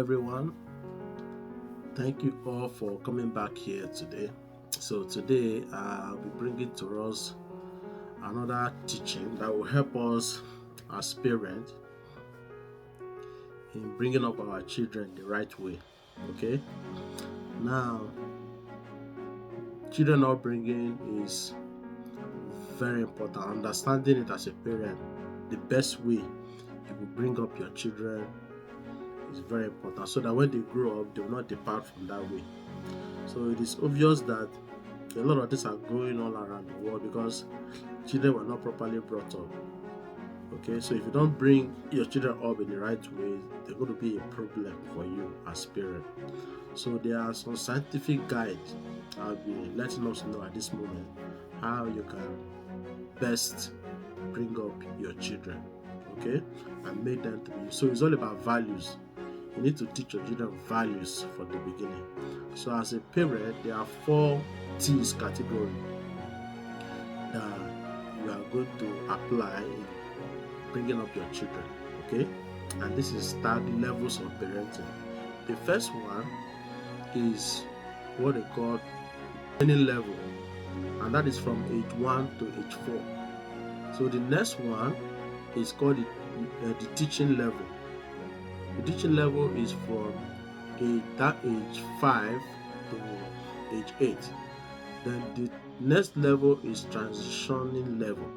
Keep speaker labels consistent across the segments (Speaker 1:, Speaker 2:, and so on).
Speaker 1: Everyone, thank you all for coming back here today. So today I'll be bringing to us another teaching that will help us as parents in bringing up our children the right way. Okay, now children upbringing is very important. Understanding it as a parent, the best way you will bring up your children is very important, so that when they grow up, they will not depart from that way. So it is obvious that a lot of things are going on around the world because children were not properly brought up. Okay, so if you don't bring your children up in the right way, they're going to be a problem for you as parent. So there are some scientific guides I'll be letting us know at this moment how you can best bring up your children, okay, and make them to be. So it's all about values. You need to teach your children values from the beginning. So as a parent, there are 4 T's category that you are going to apply in bringing up your children, okay? And this is start levels of parenting. The first one is what they call training level, and that is from age 1 to age 4. So the next one is called the teaching level. The teaching level is from age 5 to age 8. Then the next level is transitioning level,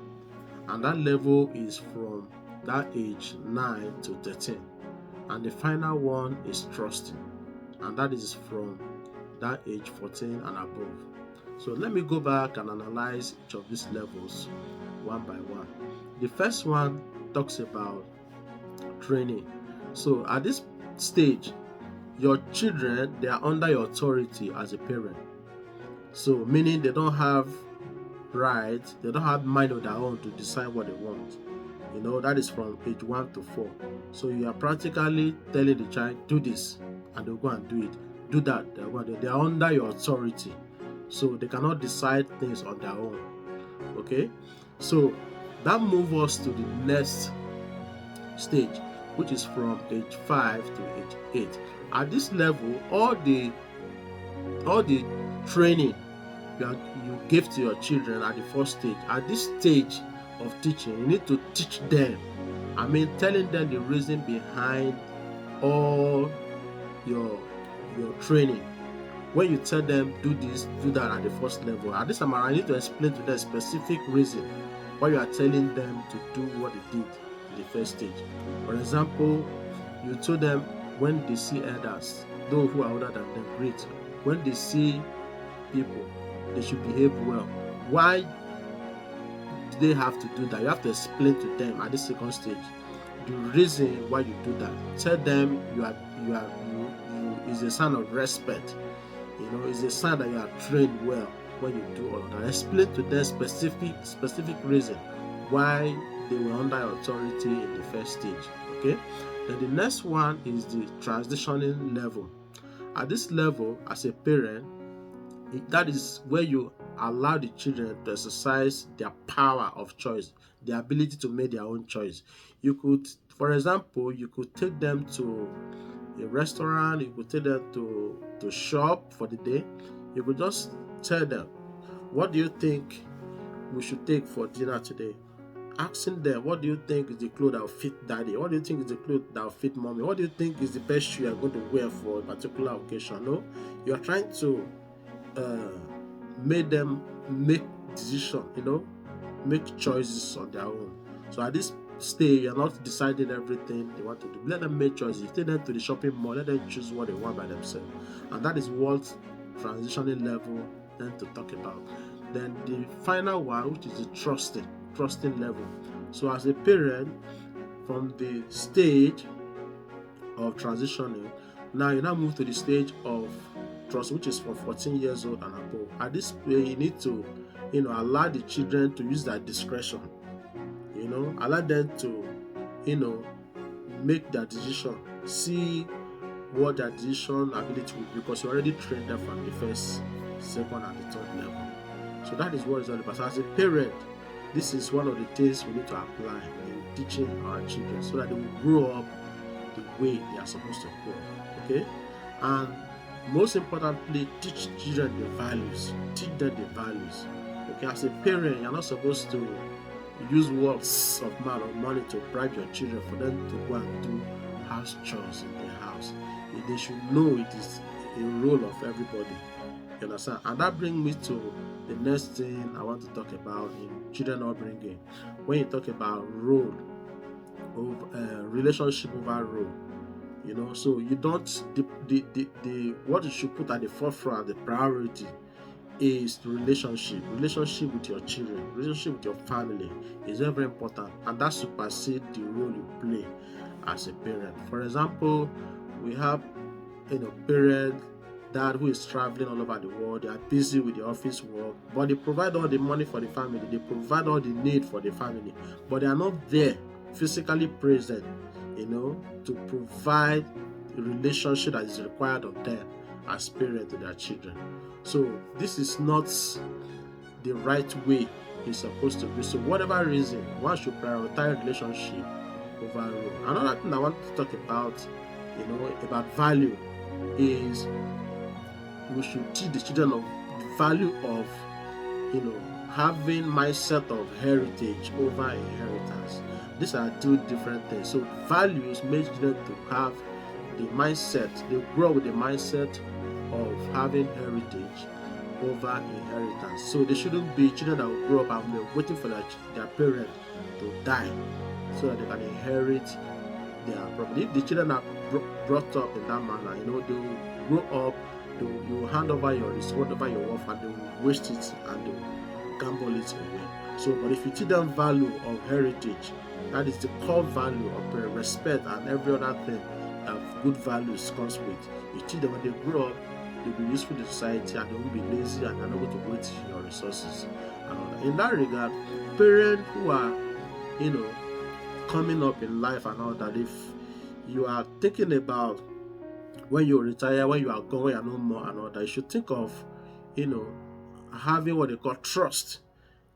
Speaker 1: and that level is from that age 9 to 13. And the final one is trusting, and that is from that age 14 and above. So let me go back and analyze each of these levels one by one. The first one talks about training. So at this stage, your children, they are under your authority as a parent. So meaning they don't have rights, they don't have mind of their own to decide what they want. That is from age 1 to 4. So you are practically telling the child, do this, and they'll go and do it. Do that, they'll go and do it. They are under your authority. So they cannot decide things on their own. Okay? So that moves us to the next stage, which is from age 5 to age 8. At this level, all the training you give to your children at the first stage, at this stage of teaching, you need to teach them. Telling them the reason behind all your training. When you tell them do this, do that at the first level, at this time I need to explain to them specific reason why you are telling them to do what they did in the first stage. For example, you told them when they see elders, those who are older than them, great. When they see people, they should behave well. Why do they have to do that? You have to explain to them at the second stage the reason why you do that. Tell them you is a sign of respect. It's a sign that you are trained well when you do all of that. Explain to them specific reason why they were under authority in the first stage. Okay. Then the next one is the transitioning level. At this level, as a parent, that is where you allow the children to exercise their power of choice, the ability to make their own choice. You could, for example, you could take them to a restaurant, you could take them to shop for the day. You could just tell them, what do you think we should take for dinner today? Asking them, what do you think is the clothes that will fit daddy? What do you think is the clothes that will fit mommy? What do you think is the best shoe you're going to wear for a particular occasion? No, you are trying to make them make decision, make choices on their own. So at this stage, you're not deciding everything they want to do. Let them make choices. Take them to the shopping mall, let them choose what they want by themselves. And that is what transitioning level then to talk about. Then the final one, which is the trusting level. So as a parent, from the stage of transitioning, now you now move to the stage of trust, which is from 14 years old and above. At this point, you need to allow the children to use their discretion. Allow them to make their decision, see what their decision ability will be, because you already trained them from the first, second, and the third level. So that is what it's all about. So as a parent, this is one of the things we need to apply in teaching our children so that they will grow up the way they are supposed to grow up. Okay, and most importantly, teach children the values. Teach them the values. Okay, as a parent, you're not supposed to use words of mouth or money to bribe your children for them to go and do house chores in their house. They should know it is a role of everybody. You understand? And that brings me to the next thing I want to talk about in children upbringing. When you talk about role, of relationship over role, so you don't the what you should put at the forefront, the priority is the relationship with your children, relationship with your family is very, very important, and that supersedes the role you play as a parent. For example, we have parent dad who is traveling all over the world. They are busy with the office work, but they provide all the money for the family, they provide all the need for the family, but they are not there physically present, to provide the relationship that is required of them as parents to their children. So this is not the right way it's supposed to be. So whatever reason, one should prioritize relationship over role. Another thing I want to talk about value is we should teach the children of the value of having mindset of heritage over inheritance. These are two different things. So values make children to have the mindset, they grow with the mindset of having heritage over inheritance. So they shouldn't be children that will grow up and they're waiting for their parent to die so that they can inherit their property. If the children are brought up in that manner, they will grow up, you will hand over your risk, whatever your wealth, and they will waste it and they will gamble it away. So, but if you teach them value of heritage, that is the core value of respect and every other thing that good values comes with. You teach them when they grow up, they'll be useful to society and they won't be lazy and they're not going to waste your resources and all that. In that regard, parents who are, coming up in life and all that, if you are thinking about when you retire, when you are gone, when you are no more and all that, you should think of, having what they call trust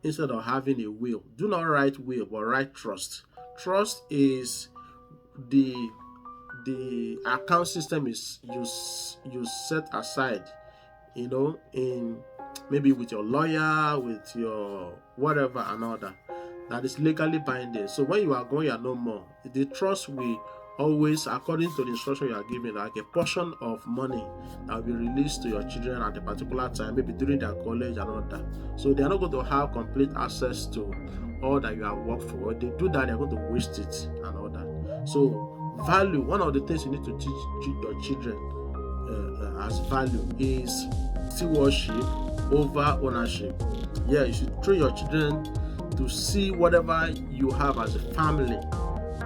Speaker 1: instead of having a will. Do not write will, but write trust. Trust is the account system is you set aside, in maybe with your lawyer, with your whatever and all that is legally binding. So when you are going, you are no more. The trust will always, according to the instruction you are given, like a portion of money that will be released to your children at a particular time, maybe during their college and all that. So they are not going to have complete access to all that you have worked for. If they do that, they are going to waste it and all that. So value, one of the things you need to teach your children as value is stewardship over ownership. Yeah, you should train your children to see whatever you have as a family,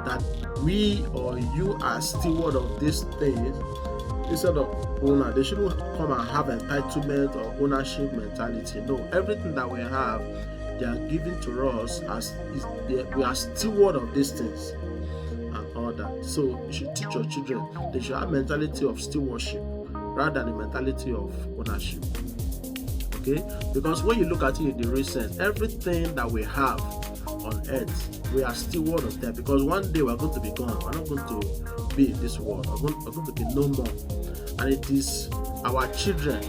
Speaker 1: that we or you are steward of these things instead of owner. They shouldn't come and have entitlement or ownership mentality. No, everything that we have, they are given to us we are steward of these things and all that. So you should teach your children, they should have mentality of stewardship rather than the mentality of ownership. Okay, because when you look at it in the recent, everything that we have on earth, we are steward of them, because one day we're going to be gone. We're not going to be in this world. We're going to be no more, and it is our children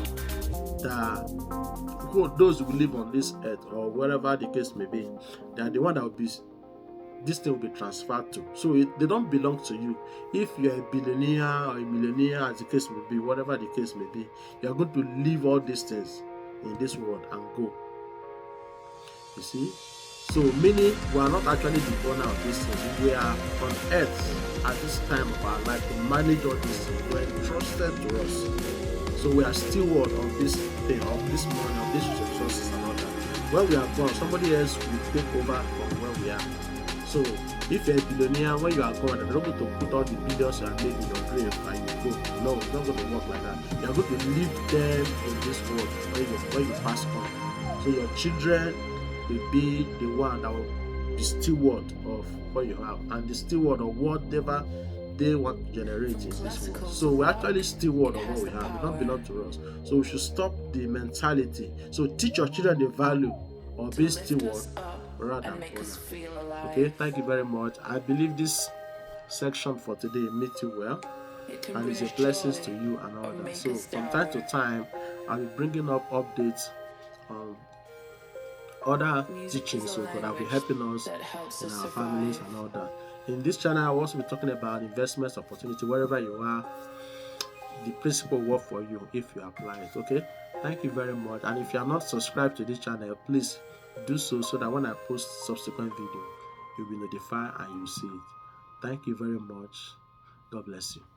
Speaker 1: those who live on this earth or wherever the case may be, they are the one that will be this thing will be transferred to. So they don't belong to you. If you're a billionaire or a millionaire, as the case may be, whatever the case may be, you're going to leave all these things in this world and go. You see? So meaning we are not actually the owner of these things. We are on earth at this time of our life to manage all these things. We are entrusted to us. So we are steward of this thing, of this money, of these resources and all that. When we are gone, somebody else will take over from where we are. So if you're a billionaire, when you are gone, they're not going to put all the billions you have made in your grave and you go. No, it's not going to work like that. You're going to leave them in this world when you pass on. So your children will be the one that will be steward of what you have and the steward of whatever they want to generate in this world. So we're actually steward of what we have. It don't belong to us. So we should stop the mentality. So teach your children the value of being steward rather than owner. Okay, thank you very much. I believe this section for today meets you well. and it's a blessing to you and all that. So from time to time, I'll be bringing up updates on other
Speaker 2: Music is
Speaker 1: teachings,
Speaker 2: a
Speaker 1: so that will be
Speaker 2: language
Speaker 1: helping us
Speaker 2: that helps
Speaker 1: in
Speaker 2: us
Speaker 1: our families
Speaker 2: survive.
Speaker 1: and all that. In this channel, I'll also be talking about investments opportunity wherever you are. The principle work for you if you apply it. Okay, thank you very much. And if you are not subscribed to this channel, please do so that when I post subsequent video, you'll be notified and you'll see it. Thank you very much. God bless you.